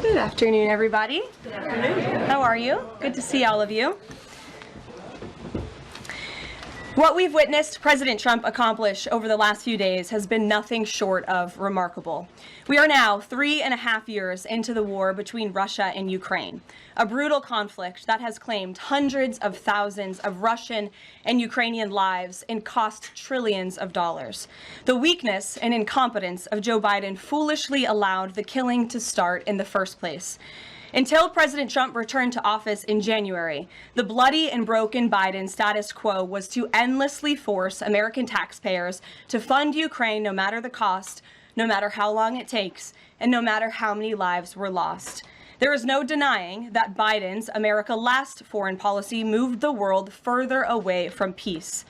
Good afternoon, everybody. Good afternoon. How are you? Good to see all of you. What we've witnessed President Trump accomplish over the last few days has been nothing short of remarkable. We are now 3.5 years into the war between Russia and Ukraine, a brutal conflict that has claimed hundreds of thousands of Russian and Ukrainian lives and cost trillions of dollars. The weakness and incompetence of Joe Biden foolishly allowed the killing to start in the first place. Until President Trump returned to office in January, the bloody and broken Biden status quo was to endlessly force American taxpayers to fund Ukraine no matter the cost, no matter how long it takes, and no matter how many lives were lost. There is no denying that Biden's America Last foreign policy moved the world further away from peace.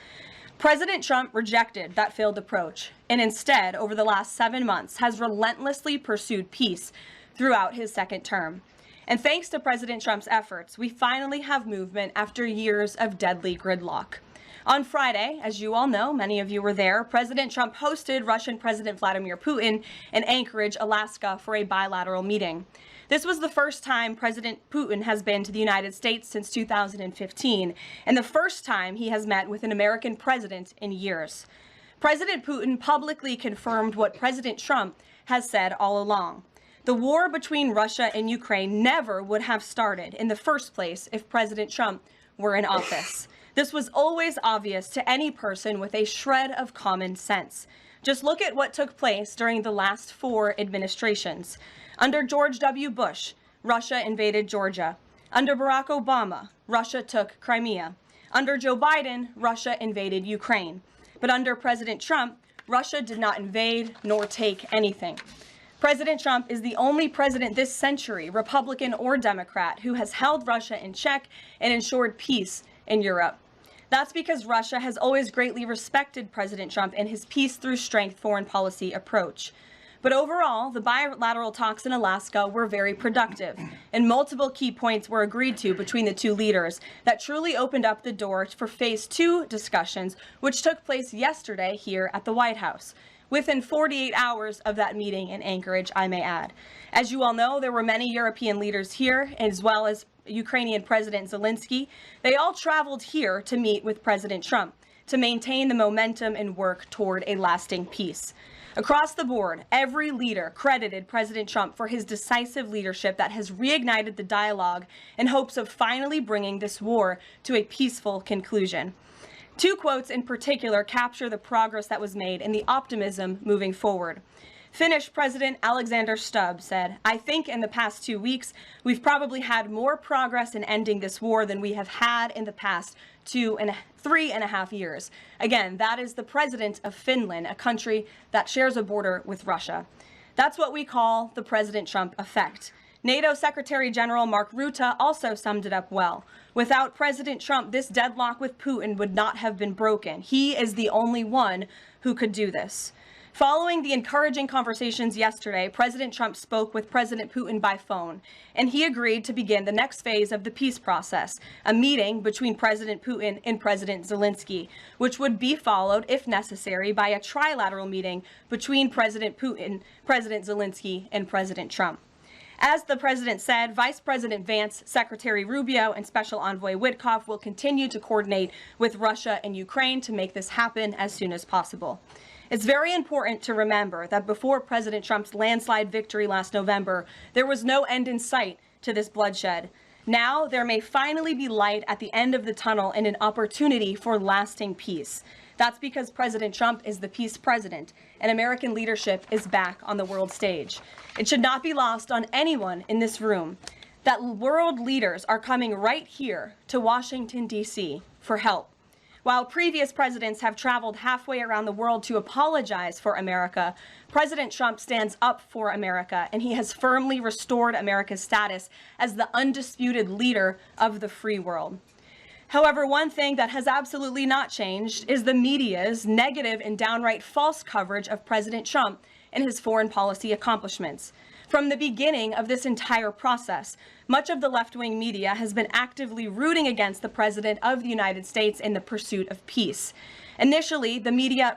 President Trump rejected that failed approach, and instead, over the last 7 months, has relentlessly pursued peace throughout his second term. And thanks to President Trump's efforts, we finally have movement after years of deadly gridlock. On Friday, as you all know, many of you were there, President Trump hosted Russian President Vladimir Putin in Anchorage, Alaska, for a bilateral meeting. This was the first time President Putin has been to the United States since 2015, and the first time he has met with an American president in years. President Putin publicly confirmed what President Trump has said all along. The war between Russia and Ukraine never would have started in the first place if President Trump were in office. This was always obvious to any person with a shred of common sense. Just look at what took place during the last 4 administrations. Under George W. Bush, Russia invaded Georgia. Under Barack Obama, Russia took Crimea. Under Joe Biden, Russia invaded Ukraine. But under President Trump, Russia did not invade nor take anything. President Trump is the only president this century, Republican or Democrat, who has held Russia in check and ensured peace in Europe. That's because Russia has always greatly respected President Trump and his peace through strength foreign policy approach. But overall, the bilateral talks in Alaska were very productive, and multiple key points were agreed to between the two leaders that truly opened up the door for Phase 2 discussions, which took place yesterday here at the White House. Within 48 hours of that meeting in Anchorage, I may add. As you all know, there were many European leaders here, as well as Ukrainian President Zelenskyy. They all traveled here to meet with President Trump to maintain the momentum and work toward a lasting peace. Across the board, every leader credited President Trump for his decisive leadership that has reignited the dialogue in hopes of finally bringing this war to a peaceful conclusion. 2 quotes in particular capture the progress that was made and the optimism moving forward. Finnish President Alexander Stubb said, "I think in the past 2 weeks, we've probably had more progress in ending this war than we have had in the past 3.5 years. Again, that is the president of Finland, a country that shares a border with Russia. That's what we call the President Trump effect. NATO Secretary General Mark Rutte also summed it up well. Without President Trump, this deadlock with Putin would not have been broken. He is the only one who could do this." Following the encouraging conversations yesterday, President Trump spoke with President Putin by phone, and he agreed to begin the next phase of the peace process, a meeting between President Putin and President Zelenskyy, which would be followed, if necessary, by a trilateral meeting between President Putin, President Zelenskyy, and President Trump. As the president said, Vice President Vance, Secretary Rubio, and Special Envoy Witkoff will continue to coordinate with Russia and Ukraine to make this happen as soon as possible. It's very important to remember that before President Trump's landslide victory last November, there was no end in sight to this bloodshed. Now, there may finally be light at the end of the tunnel and an opportunity for lasting peace. That's because President Trump is the peace president, and American leadership is back on the world stage. It should not be lost on anyone in this room that world leaders are coming right here to Washington, D.C. for help. While previous presidents have traveled halfway around the world to apologize for America, President Trump stands up for America, and he has firmly restored America's status as the undisputed leader of the free world. However, one thing that has absolutely not changed is the media's negative and downright false coverage of President Trump and his foreign policy accomplishments. From the beginning of this entire process, much of the left-wing media has been actively rooting against the President of the United States in the pursuit of peace. Initially, the media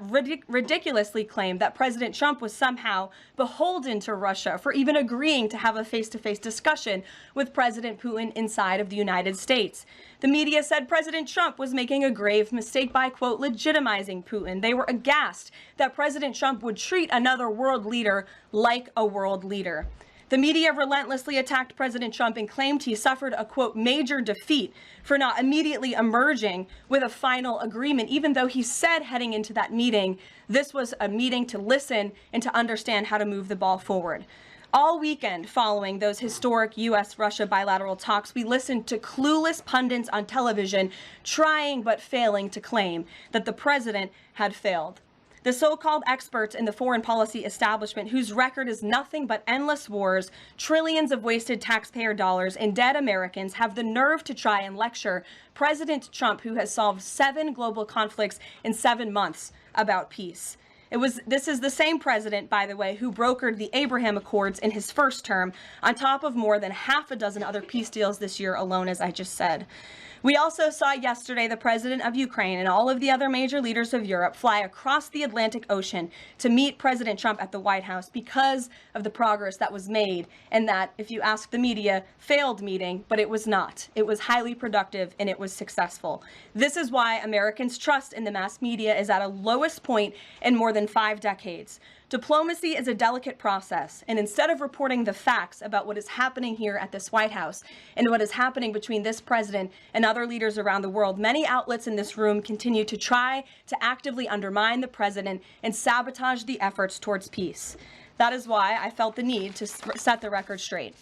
ridiculously claimed that President Trump was somehow beholden to Russia for even agreeing to have a face-to-face discussion with President Putin inside of the United States. The media said President Trump was making a grave mistake by, quote, legitimizing Putin. They were aghast that President Trump would treat another world leader like a world leader. The media relentlessly attacked President Trump and claimed he suffered a, quote, major defeat for not immediately emerging with a final agreement, even though he said heading into that meeting, this was a meeting to listen and to understand how to move the ball forward. All weekend following those historic U.S.-Russia bilateral talks, we listened to clueless pundits on television trying but failing to claim that the president had failed. The so-called experts in the foreign policy establishment, whose record is nothing but endless wars, trillions of wasted taxpayer dollars, and dead Americans, have the nerve to try and lecture President Trump, who has solved 7 global conflicts in 7 months, about peace. This is the same president, by the way, who brokered the Abraham Accords in his first term, on top of more than half a dozen other peace deals this year alone, as I just said. We also saw yesterday the president of Ukraine and all of the other major leaders of Europe fly across the Atlantic Ocean to meet President Trump at the White House because of the progress that was made, and that, if you ask the media, failed meeting, but it was not. It was highly productive and it was successful. This is why Americans' trust in the mass media is at a lowest point in more than 5 decades. Diplomacy is a delicate process, and instead of reporting the facts about what is happening here at this White House and what is happening between this president and other leaders around the world, many outlets in this room continue to try to actively undermine the president and sabotage the efforts towards peace. That is why I felt the need to set the record straight.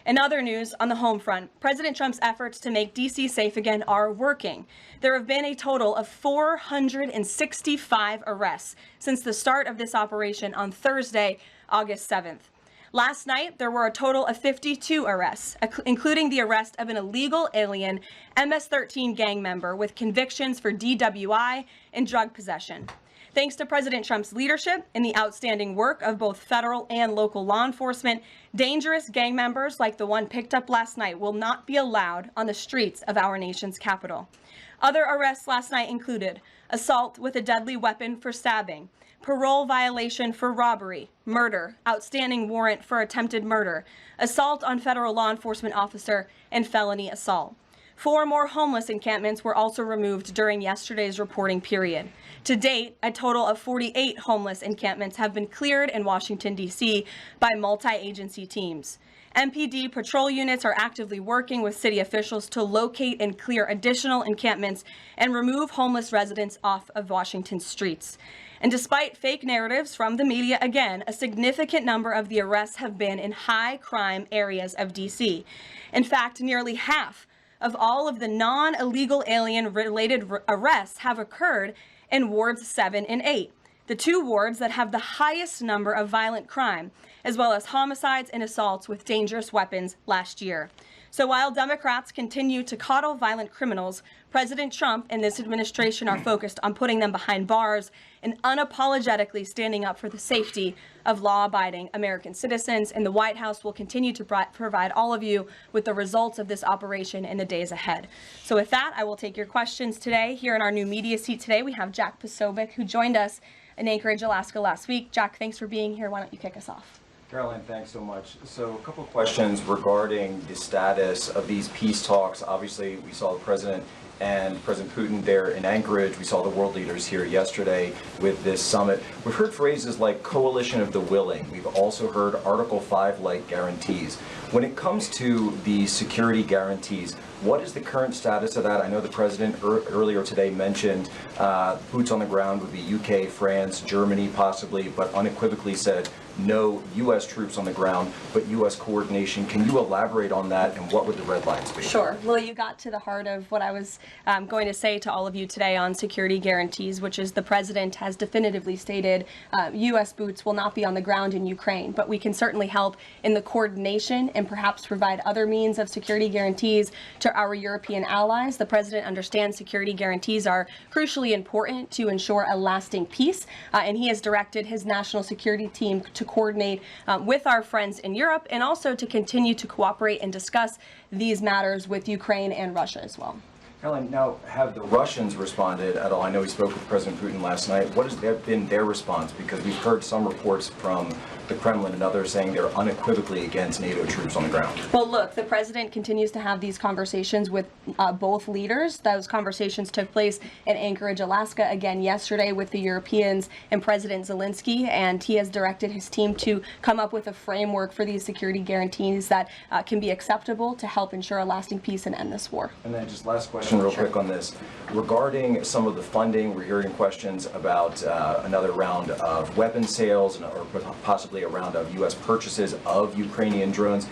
In other news, on the home front, President Trump's efforts to make D.C. safe again are working. There have been a total of 465 arrests since the start of this operation on Thursday, August 7th. Last night, there were a total of 52 arrests, including the arrest of an illegal alien MS-13 gang member with convictions for DWI and drug possession. Thanks to President Trump's leadership and the outstanding work of both federal and local law enforcement, dangerous gang members like the one picked up last night will not be allowed on the streets of our nation's capital. Other arrests last night included assault with a deadly weapon for stabbing, parole violation for robbery, murder, outstanding warrant for attempted murder, assault on federal law enforcement officer, and felony assault. 4 more homeless encampments were also removed during yesterday's reporting period. To date, a total of 48 homeless encampments have been cleared in Washington, D.C. by multi-agency teams. MPD patrol units are actively working with city officials to locate and clear additional encampments and remove homeless residents off of Washington's streets. And despite fake narratives from the media, again, a significant number of the arrests have been in high crime areas of D.C. In fact, nearly half of all of the non-illegal alien-related arrests have occurred in wards 7 and 8, the 2 wards that have the highest number of violent crime, as well as homicides and assaults with dangerous weapons last year. So while Democrats continue to coddle violent criminals, President Trump and this administration are focused on putting them behind bars and unapologetically standing up for the safety of law-abiding American citizens. And the White House will continue to provide all of you with the results of this operation in the days ahead. So with that, I will take your questions today. Here in our new media seat today, we have Jack Posobiec, who joined us in Anchorage, Alaska last week. Jack, thanks for being here. Why don't you kick us off? Caroline, thanks so much. So a couple of questions regarding the status of these peace talks. Obviously, we saw the president and President Putin there in Anchorage. We saw the world leaders here yesterday with this summit. We've heard phrases like coalition of the willing. We've also heard Article 5-like guarantees. When it comes to the security guarantees, what is the current status of that? I know the president earlier today mentioned boots on the ground with the UK, France, Germany possibly, but unequivocally said no U.S. troops on the ground, but U.S. coordination. Can you elaborate on that, and what would the red lines be? Sure. Well, you got to the heart of what I was going to say to all of you today on security guarantees, which is the president has definitively stated U.S. boots will not be on the ground in Ukraine, but we can certainly help in the coordination and perhaps provide other means of security guarantees to our European allies. The president understands security guarantees are crucially important to ensure a lasting peace, and he has directed his national security team to coordinate with our friends in Europe and also to continue to cooperate and discuss these matters with Ukraine and Russia as well. Caroline, now, have the Russians responded at all? I know we spoke with President Putin last night. What has been their response? Because we've heard some reports from the Kremlin and others saying they're unequivocally against NATO troops on the ground. Well, look, the president continues to have these conversations with both leaders. Those conversations took place in Anchorage, Alaska, again yesterday with the Europeans and President Zelenskyy, and he has directed his team to come up with a framework for these security guarantees that can be acceptable to help ensure a lasting peace and end this war. And then just last question real quick on this. Regarding some of the funding, we're hearing questions about another round of weapon sales or possibly a round of U.S. purchases of Ukrainian drones.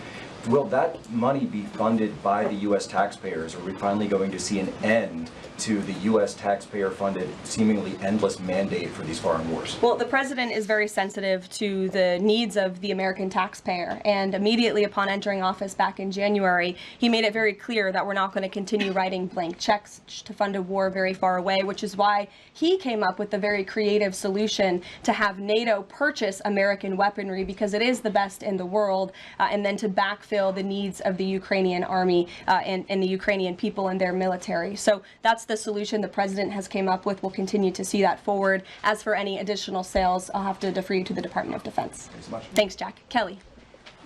Will that money be funded by the U.S. taxpayers? Are we finally going to see an end to the U.S. taxpayer-funded, seemingly endless mandate for these foreign wars? Well, the president is very sensitive to the needs of the American taxpayer, and immediately upon entering office back in January, he made it very clear that we're not going to continue writing blank checks to fund a war very far away, which is why he came up with the very creative solution to have NATO purchase American weaponry, because it is the best in the world, and then to backfill the needs of the Ukrainian army and the Ukrainian people and their military. So that's the solution the president has came up with. We'll continue to see that forward. As for any additional sales, I'll have to defer you to the Department of Defense. Thanks so much. Thanks, Jack. Kelly.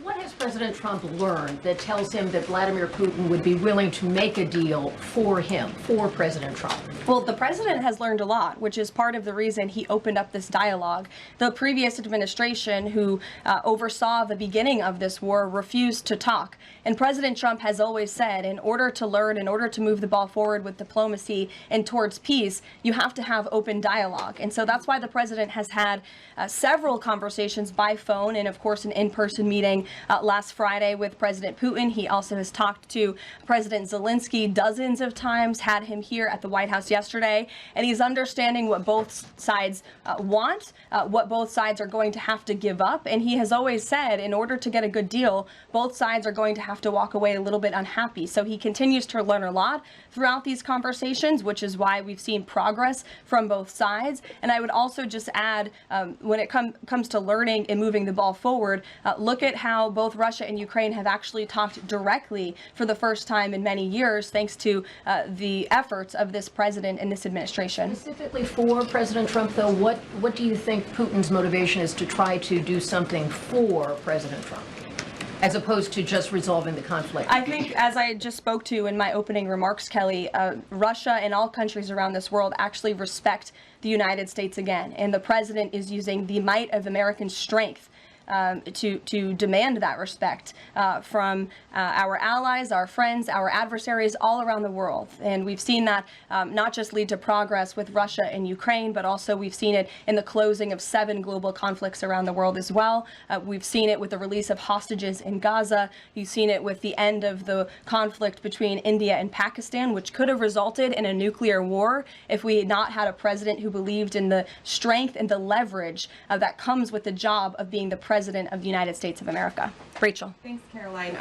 What has President Trump learned that tells him that Vladimir Putin would be willing to make a deal for him, for President Trump? Well, the president has learned a lot, which is part of the reason he opened up this dialogue. The previous administration, who oversaw the beginning of this war, refused to talk. And President Trump has always said, in order to learn, in order to move the ball forward with diplomacy and towards peace, you have to have open dialogue. And so that's why the president has had several conversations by phone and, of course, an in-person meeting last Friday with President Putin. He also has talked to President Zelenskyy dozens of times, had him here at the White House yesterday, and he's understanding what both sides want, what both sides are going to have to give up. And he has always said, in order to get a good deal, both sides are going to have to walk away a little bit unhappy. So he continues to learn a lot throughout these conversations, which is why we've seen progress from both sides. And I would also just add, when it comes to learning and moving the ball forward, look at how both Russia and Ukraine have actually talked directly for the first time in many years, thanks to the efforts of this president and this administration. Specifically for President Trump, though, what do you think Putin's motivation is to try to do something for President Trump, as opposed to just resolving the conflict? I think, as I just spoke to in my opening remarks, Kelly, Russia and all countries around this world actually respect the United States again. And the president is using the might of American strength to demand that respect from our allies, our friends, our adversaries all around the world. And we've seen that not just lead to progress with Russia and Ukraine, but also we've seen it in the closing of 7 global conflicts around the world as well. We've seen it with the release of hostages in Gaza. You've seen it with the end of the conflict between India and Pakistan, which could have resulted in a nuclear war if we had not had a president who believed in the strength and the leverage that comes with the job of being the President of the United States of America. Rachel. Thanks, Caroline.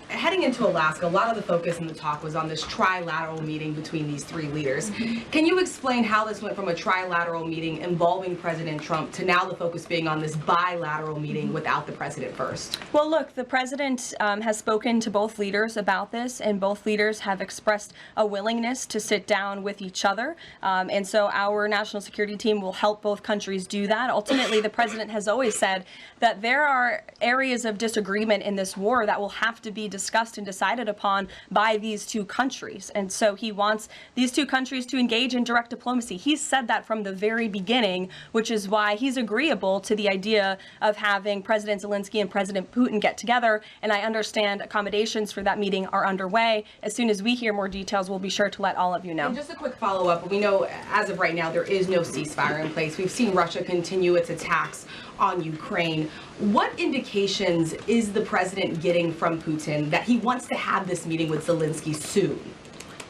Heading into Alaska, a lot of the focus in the talk was on this trilateral meeting between these 3 leaders. Can you explain how this went from a trilateral meeting involving President Trump to now the focus being on this bilateral meeting without the president first? Well, look, the president has spoken to both leaders about this, and both leaders have expressed a willingness to sit down with each other. And so our national security team will help both countries do that. Ultimately, the president has always said that there are areas of disagreement in this war that will have to be discussed and decided upon by these 2 countries. And so he wants these 2 countries to engage in direct diplomacy. He's said that from the very beginning, which is why he's agreeable to the idea of having President Zelenskyy and President Putin get together. And I understand accommodations for that meeting are underway. As soon as we hear more details, we'll be sure to let all of you know. And just a quick follow-up. We know as of right now there is no ceasefire in place. We've seen Russia continue its attacks on Ukraine. What indications is the president getting from Putin that he wants to have this meeting with Zelenskyy soon?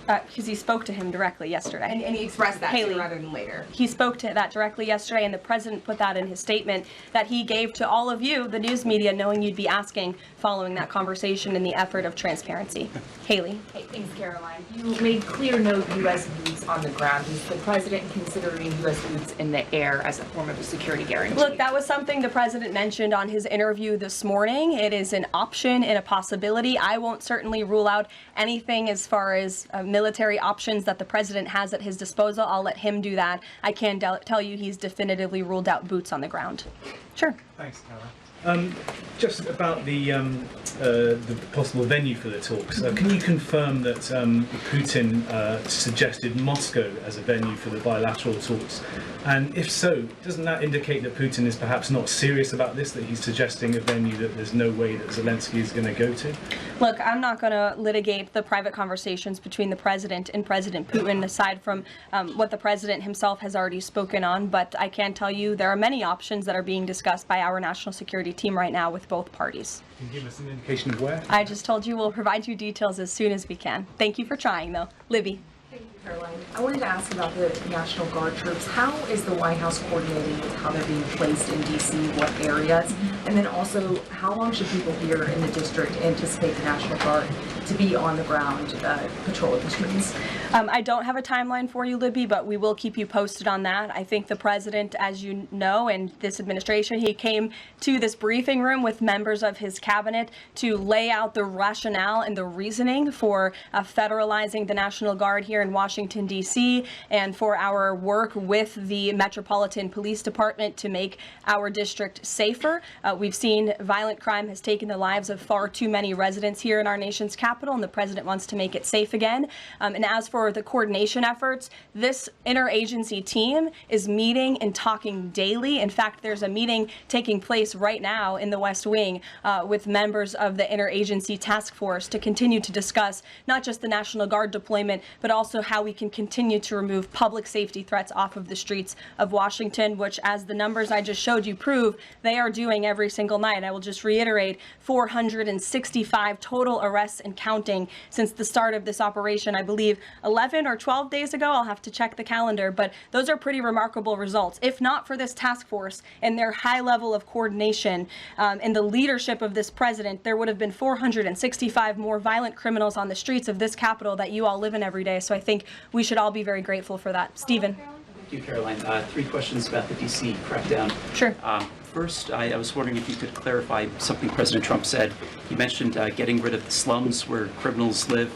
Because he spoke to him directly yesterday. And he expressed that Haley, sooner rather than later. He spoke to that directly yesterday, and the president put that in his statement that he gave to all of you, the news media, knowing you'd be asking following that conversation in the effort of transparency. Haley. Hey, thanks, Caroline. You made clear no U.S. boots on the ground. Is the president considering U.S. boots in the air as a form of a security guarantee? Look, that was something the president mentioned on his interview this morning. It is an option and a possibility. I won't certainly rule out anything as far as military options that the president has at his disposal, I'll let him do that. I can tell you he's definitively ruled out boots on the ground. Sure. Thanks, Tara. Just about the possible venue for the talks. Can you confirm that Putin suggested Moscow as a venue for the bilateral talks? And if so, doesn't that indicate that Putin is perhaps not serious about this, that he's suggesting a venue that there's no way that Zelenskyy is going to go to? Look, I'm not going to litigate the private conversations between the president and President Putin, aside from what the president himself has already spoken on. But I can tell you there are many options that are being discussed by our national security team right now with both parties. Can you give us an indication of where? I just told you we'll provide you details as soon as we can. Thank you for trying, though. Libby. Thank you, Caroline. I wanted to ask about the National Guard troops. How is the White House coordinating with how they're being placed in D.C., what areas? And then also, how long should people here in the district anticipate the National Guard to be on the ground patrolling the streets? I don't have a timeline for you, Libby, but we will keep you posted on that. I think the president, as you know, and this administration, he came to this briefing room with members of his cabinet to lay out the rationale and the reasoning for federalizing the National Guard here in Washington, D.C., and for our work with the Metropolitan Police Department to make our district safer. We've seen violent crime has taken the lives of far too many residents here in our nation's capital, and the president wants to make it safe again. And as for the coordination efforts, this interagency team is meeting and talking daily. In fact, there's a meeting taking place right now in the West Wing with members of the interagency task force to continue to discuss not just the National Guard deployment, but also how we can continue to remove public safety threats off of the streets of Washington, which, as the numbers I just showed you prove, they are doing every single night. I will just reiterate, 465 total arrests and counting since the start of this operation. I believe 11 or 12 days ago, I'll have to check the calendar, but those are pretty remarkable results. If not for this task force and their high level of coordination and the leadership of this president, there would have been 465 more violent criminals on the streets of this capital that you all live in every day. So I think we should all be very grateful for that. Stephen. Thank you, Caroline. 3 questions about the D.C. crackdown. Sure. First, I was wondering if you could clarify something President Trump said. He mentioned getting rid of the slums where criminals live.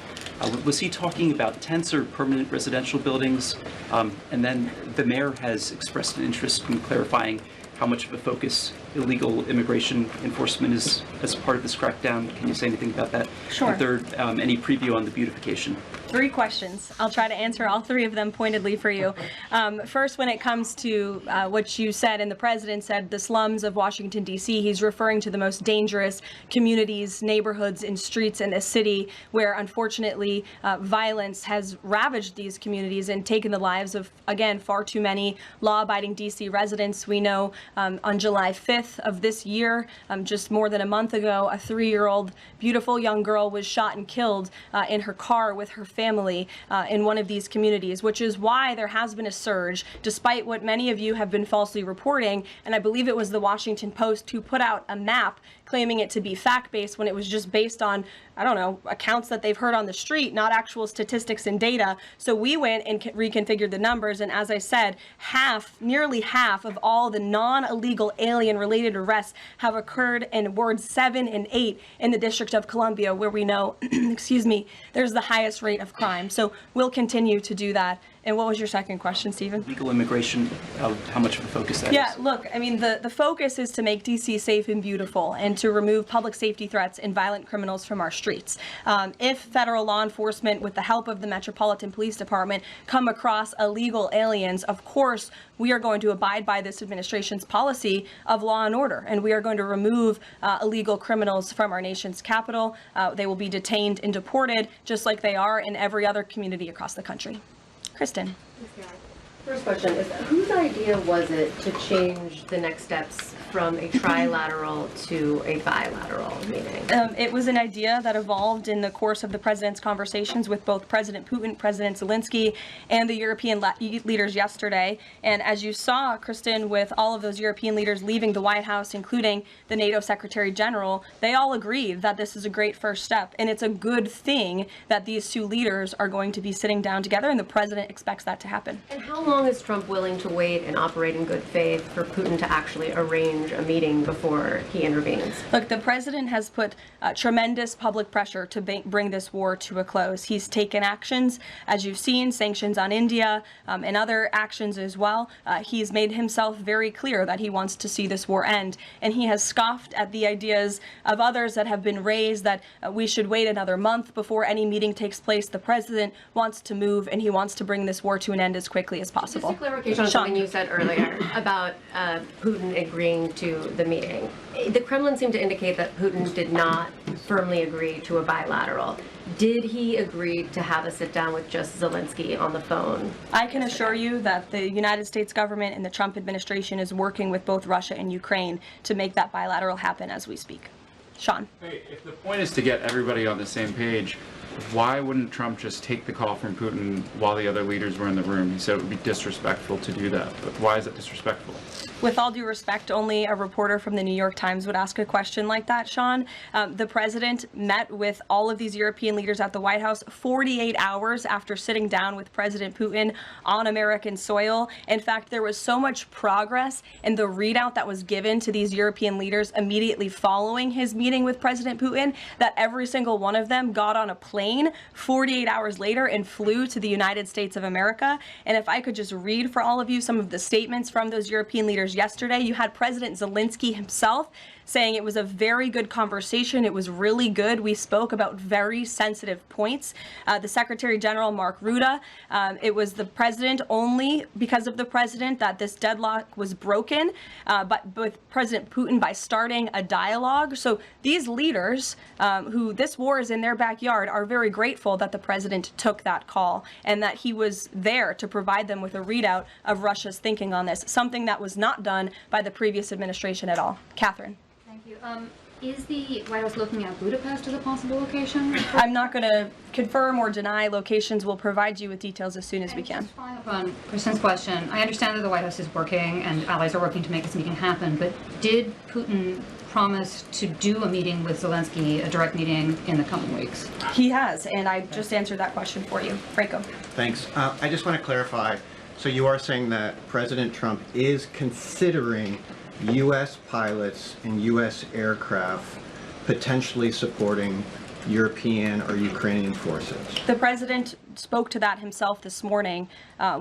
Was he talking about tents or permanent residential buildings? And then the mayor has expressed an interest in clarifying how much of a focus illegal immigration enforcement is as part of this crackdown. Can you say anything about that? Sure. And third, any preview on the beautification? 3 questions. I'll try to answer all 3 of them pointedly for you. First, when it comes to what you said, and the president said, the slums of Washington, D.C., he's referring to the most dangerous communities, neighborhoods, and streets in the city where, unfortunately, violence has ravaged these communities and taken the lives of, again, far too many law-abiding D.C. residents. We know on July 5th of this year, just more than a month ago, a 3-year-old beautiful young girl was shot and killed in her car with her family in one of these communities, which is why there has been a surge, despite what many of you have been falsely reporting. And I believe it was the Washington Post who put out a map claiming it to be fact-based when it was just based on, I don't know, accounts that they've heard on the street, not actual statistics and data. So we went and reconfigured the numbers, and as I said, nearly half of all the non-illegal alien-related arrests have occurred in wards 7 and 8 in the District of Columbia, where we know, excuse me, there's the highest rate of crime. So we'll continue to do that. And what was your second question, Stephen? Legal immigration, how much of a focus that is? Yeah, look, I mean, the focus is to make D.C. safe and beautiful and to remove public safety threats and violent criminals from our streets. If federal law enforcement, with the help of the Metropolitan Police Department, come across illegal aliens, of course, we are going to abide by this administration's policy of law and order, and we are going to remove illegal criminals from our nation's capital. They will be detained and deported, just like they are in every other community across the country. Kristen. First question is, whose idea was it to change the next steps from a trilateral to a bilateral meeting? It was an idea that evolved in the course of the president's conversations with both President Putin, President Zelenskyy, and the European leaders yesterday. And as you saw, Kristen, with all of those European leaders leaving the White House, including the NATO Secretary General, they all agreed that this is a great first step. And it's a good thing that these 2 leaders are going to be sitting down together, and the president expects that to happen. And how long is Trump willing to wait and operate in good faith for Putin to actually arrange change a meeting before he intervenes? Look, the president has put tremendous public pressure to bring this war to a close. He's taken actions, as you've seen, sanctions on India and other actions as well. He's made himself very clear that he wants to see this war end, and he has scoffed at the ideas of others that have been raised that we should wait another month before any meeting takes place. The president wants to move, and he wants to bring this war to an end as quickly as possible. Just a clarification on something you said earlier about Putin agreeing to the meeting. The Kremlin seemed to indicate that Putin did not firmly agree to a bilateral. Did he agree to have a sit-down with just Zelenskyy on the phone? I can assure you that the United States government and the Trump administration is working with both Russia and Ukraine to make that bilateral happen as we speak. Sean. Hey, if the point is to get everybody on the same page, why wouldn't Trump just take the call from Putin while the other leaders were in the room? He said it would be disrespectful to do that. But why is it disrespectful? With all due respect, only a reporter from the New York Times would ask a question like that, Sean. The president met with all of these European leaders at the White House 48 hours after sitting down with President Putin on American soil. In fact, there was so much progress in the readout that was given to these European leaders immediately following his meeting with President Putin that every single one of them got on a plane 48 hours later and flew to the United States of America. And if I could just read for all of you some of the statements from those European leaders yesterday, you had President Zelenskyy himself saying it was a very good conversation. It was really good. We spoke about very sensitive points. The Secretary General, Mark Rutte, it was the president, only because of the president, that this deadlock was broken, but with President Putin by starting a dialogue. So these leaders, who this war is in their backyard, are very grateful that the president took that call and that he was there to provide them with a readout of Russia's thinking on this, something that was not done by the previous administration at all. Catherine. Thank you. Is the White House looking at Budapest as a possible location? I'm not going to confirm or deny locations. We'll provide you with details as soon as we can. Just following up on Kristen's question, I understand that the White House is working and allies are working to make this meeting happen, but did Putin promise to do a meeting with Zelenskyy, a direct meeting, in the coming weeks? He has, and I just answered that question for you. Franco. Thanks. I just want to clarify. So you are saying that President Trump is considering U.S. pilots and U.S. aircraft potentially supporting European or Ukrainian forces? The president spoke to that himself this morning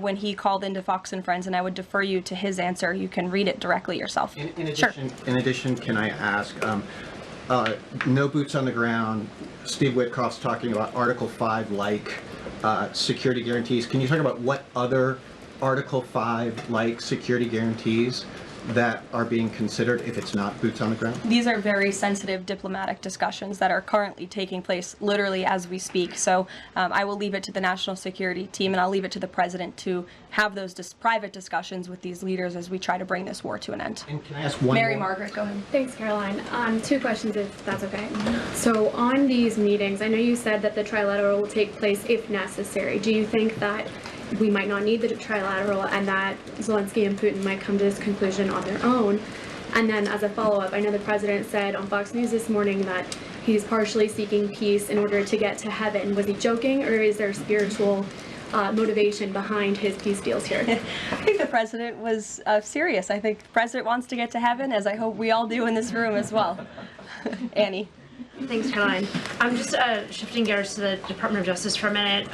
when he called into Fox and Friends, and I would defer you to his answer. You can read it directly yourself. In addition, can I ask, no boots on the ground, Steve Witkoff's talking about Article 5-like security guarantees. Can you talk about what other Article 5-like security guarantees that are being considered if it's not boots on the ground? These are very sensitive diplomatic discussions that are currently taking place literally as we speak. So I will leave it to the national security team, and I'll leave it to the president to have those private discussions with these leaders as we try to bring this war to an end. And can I ask one Mary more? Margaret, go ahead. Thanks, Caroline. Two questions, if that's okay. So on these meetings, I know you said that the trilateral will take place if necessary. Do you think that we might not need the trilateral and that Zelenskyy and Putin might come to this conclusion on their own? And then as a follow-up, I know the president said on Fox News this morning that he's partially seeking peace in order to get to heaven. Was he joking, or is there spiritual motivation behind his peace deals here? I think the president was serious. I think the president wants to get to heaven, as I hope we all do in this room as well. Annie. Thanks, Caroline. I'm just shifting gears to the Department of Justice for a minute.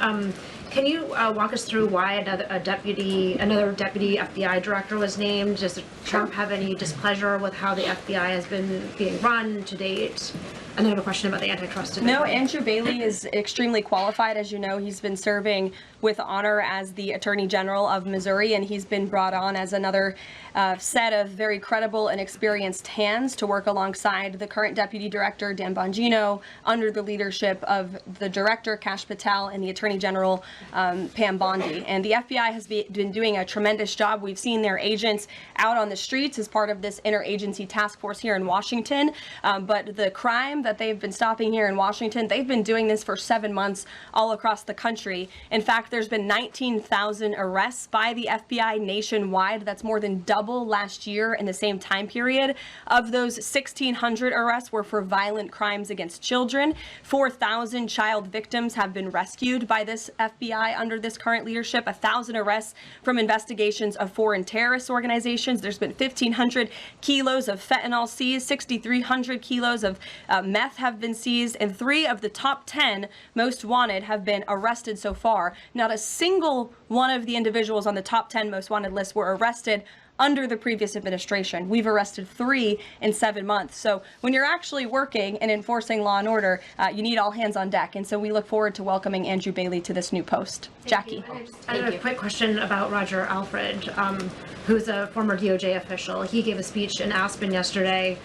Can you walk us through why another deputy FBI director was named? Does Trump have any displeasure with how the FBI has been being run to date? And then I have a question about the antitrust. No, Andrew Bailey is extremely qualified. As you know, he's been serving with honor as the Attorney General of Missouri, and he's been brought on as another set of very credible and experienced hands to work alongside the current Deputy Director, Dan Bongino, under the leadership of the Director, Kash Patel, and the Attorney General, Pam Bondi. And the FBI has been doing a tremendous job. We've seen their agents out on the streets as part of this interagency task force here in Washington. But the crime, that they've been stopping here in Washington. They've been doing this for 7 months all across the country. In fact, there's been 19,000 arrests by the FBI nationwide. That's more than double last year in the same time period. Of those, 1,600 arrests were for violent crimes against children. 4,000 child victims have been rescued by this FBI under this current leadership. 1,000 arrests from investigations of foreign terrorist organizations. There's been 1,500 kilos of fentanyl seized, 6,300 kilos of meth have been seized, and 3 of the top 10 most wanted have been arrested so far. Not a single one of the individuals on the top 10 most wanted list were arrested under the previous administration. We've arrested 3 in 7 months. So when you're actually working and enforcing law and order, you need all hands on deck. And so we look forward to welcoming Andrew Bailey to this new post. Jackie. I have a quick question about Roger Alfred, who's a former DOJ official. He gave a speech in Aspen yesterday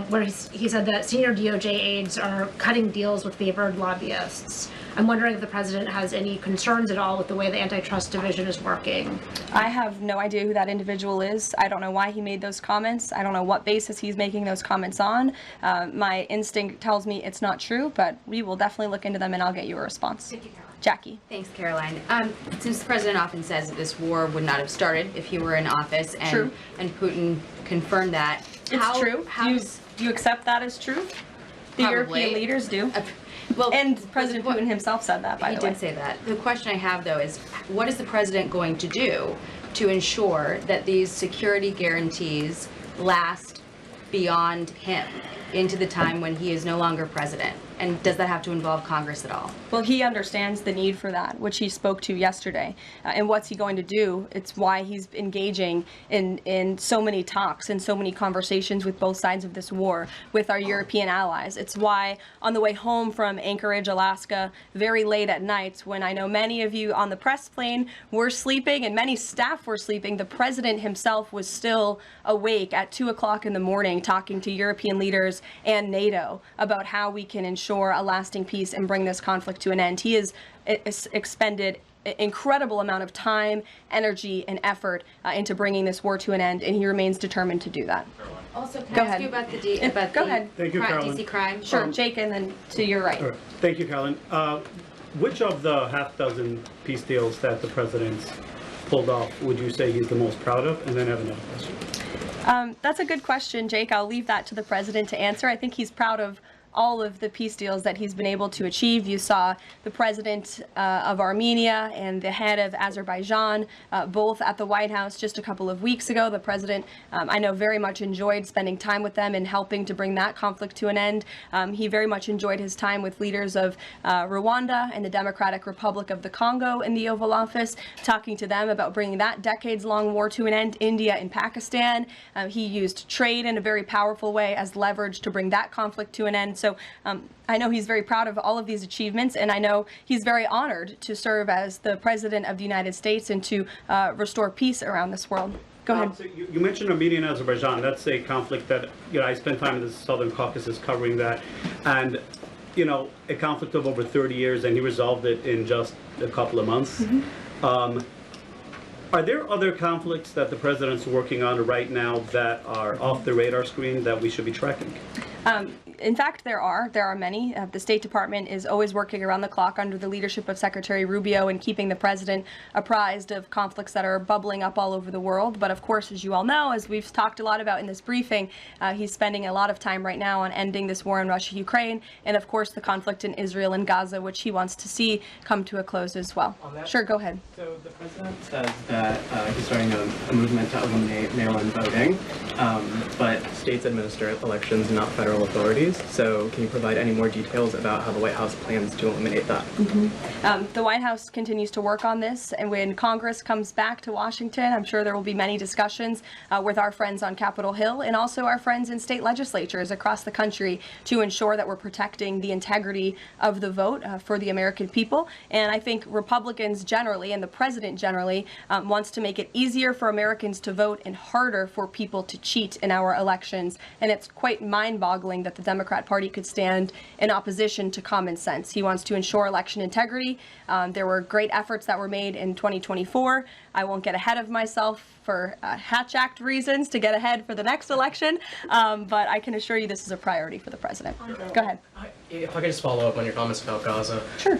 where he said that senior DOJ aides are cutting deals with favored lobbyists. I'm wondering if the president has any concerns at all with the way the antitrust division is working. I have no idea who that individual is. I don't know why he made those comments. I don't know what basis he's making those comments on. My instinct tells me it's not true, but we will definitely look into them and I'll get you a response. Thank you, Caroline. Jackie. Thanks, Caroline. Since the president often says that this war would not have started if he were in office, and True. and Putin confirmed that. It's true. Do you accept that as true? The Probably. European leaders do. Well, And President Putin himself said that, by he the way. did say that. The question I have, though, is what is the president going to do to ensure that these security guarantees last beyond him into the time when he is no longer president? And does that have to involve Congress at all? Well, he understands the need for that, which he spoke to yesterday. And what's he going to do? It's why he's engaging in so many talks and so many conversations with both sides of this war with our European allies. It's why on the way home from Anchorage, Alaska, very late at night, when I know many of you on the press plane were sleeping and many staff were sleeping, the president himself was still awake at 2 o'clock in the morning talking to European leaders and NATO about how we can ensure a lasting peace and bring this conflict to an end. He has expended an incredible amount of time, energy, and effort into bringing this war to an end, and he remains determined to do that. Also, can Go I ask ahead. you about the Go ahead. Thank you, Caroline. DC crime? Sure, Jake, and then to your right. All right. Thank you, Caroline. Which of the half dozen peace deals that the president's pulled off would you say he's the most proud of? And then I have another question. That's a good question, Jake. I'll leave that to the president to answer. I think he's proud of all of the peace deals that he's been able to achieve. You saw the president of Armenia and the head of Azerbaijan both at the White House just a couple of weeks ago. The president, I know, very much enjoyed spending time with them and helping to bring that conflict to an end. He very much enjoyed his time with leaders of Rwanda and the Democratic Republic of the Congo in the Oval Office, talking to them about bringing that decades-long war to an end. India and Pakistan. He used trade in a very powerful way as leverage to bring that conflict to an end. So I know he's very proud of all of these achievements, and I know he's very honored to serve as the President of the United States and to restore peace around this world. Go ahead. So you mentioned Armenia and Azerbaijan. That's a conflict that, I spent time in the Southern Caucasus covering that. And, a conflict of over 30 years, and he resolved it in just a couple of months. Mm-hmm. Are there other conflicts that the president's working on right now that are off the radar screen that we should be tracking? In fact, there are many. The State Department is always working around the clock under the leadership of Secretary Rubio and keeping the president apprised of conflicts that are bubbling up all over the world. But of course, as you all know, as we've talked a lot about in this briefing, he's spending a lot of time right now on ending this war in Russia, Ukraine, and of course the conflict in Israel and Gaza, which he wants to see come to a close as well. Sure, go ahead. So the president says that he's starting a movement to eliminate mail-in voting, but states administer elections, not federal authorities. So can you provide any more details about how the White House plans to eliminate that? Mm-hmm. The White House continues to work on this, and when Congress comes back to Washington, I'm sure there will be many discussions with our friends on Capitol Hill and also our friends in state legislatures across the country to ensure that we're protecting the integrity of the vote for the American people. And I think Republicans generally, and the president generally, wants to make it easier for Americans to vote and harder for people to cheat in our elections. And it's quite mind-boggling that the Democrat Party could stand in opposition to common sense. He wants to ensure election integrity. There were great efforts that were made in 2024. I won't get ahead of myself for Hatch Act reasons to get ahead for the next election, but I can assure you this is a priority for the president. Go ahead. If I could just follow up on your comments about Gaza. Sure.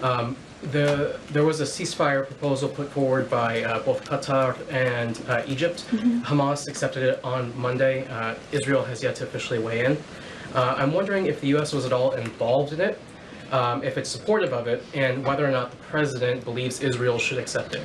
There was a ceasefire proposal put forward by both Qatar and Egypt. Hamas accepted it on Monday. Israel has yet to officially weigh in. I'm wondering if the U.S. was at all involved in it, if it's supportive of it, and whether or not the president believes Israel should accept it.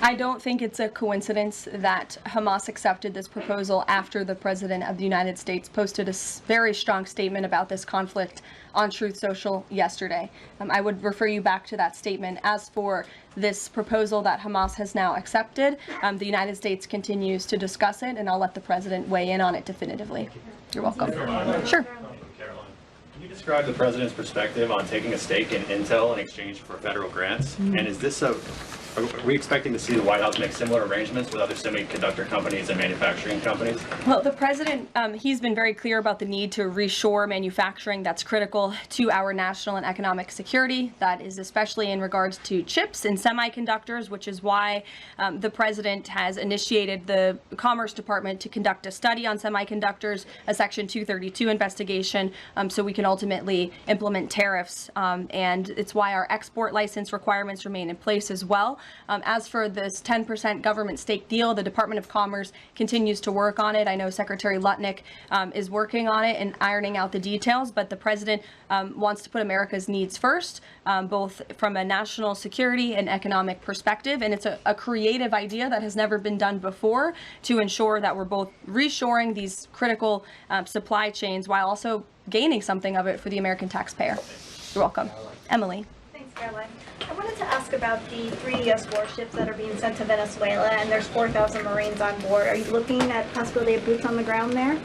I don't think it's a coincidence that Hamas accepted this proposal after the President of the United States posted a very strong statement about this conflict on Truth Social yesterday. I would refer you back to that statement. As for this proposal that Hamas has now accepted, the United States continues to discuss it, and I'll let the President weigh in on it definitively. You're welcome. Sure. Can you describe the president's perspective on taking a stake in Intel in exchange for federal grants? And is this are we expecting to see the White House make similar arrangements with other semiconductor companies and manufacturing companies? Well, the president, he's been very clear about the need to reshore manufacturing that's critical to our national and economic security. That is especially in regards to chips and semiconductors, which is why the president has initiated the Commerce Department to conduct a study on semiconductors, a Section 232 investigation, so we can ultimately implement tariffs. And it's why our export license requirements remain in place as well. As for this 10% government stake deal, the Department of Commerce continues to work on it. I know Secretary Lutnick is working on it and ironing out the details, but the president wants to put America's needs first, both from a national security and economic perspective. And it's a creative idea that has never been done before to ensure that we're both reshoring these critical supply chains while also gaining something of it for the American taxpayer. You're welcome. Emily. Thanks, Caroline. I wanted to ask about the 3 U.S. warships that are being sent to Venezuela, and there's 4,000 Marines on board. Are you looking at possibility of boots on the ground there?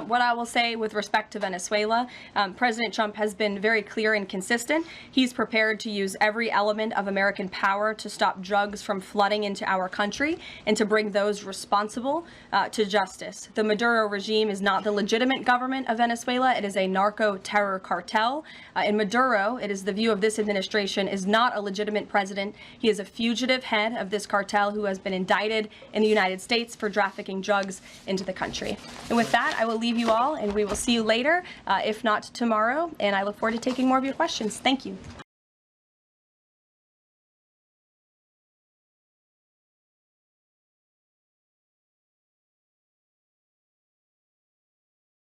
What I will say with respect to Venezuela, President Trump has been very clear and consistent. He's prepared to use every element of American power to stop drugs from flooding into our country and to bring those responsible to justice. The Maduro regime is not the legitimate government of Venezuela. It is a narco-terror cartel. In Maduro, it is the view of this administration, is not a legitimate president. He is a fugitive head of this cartel who has been indicted in the United States for trafficking drugs into the country. And with that, I will leave you all, and we will see you later, if not tomorrow, and I look forward to taking more of your questions. Thank you.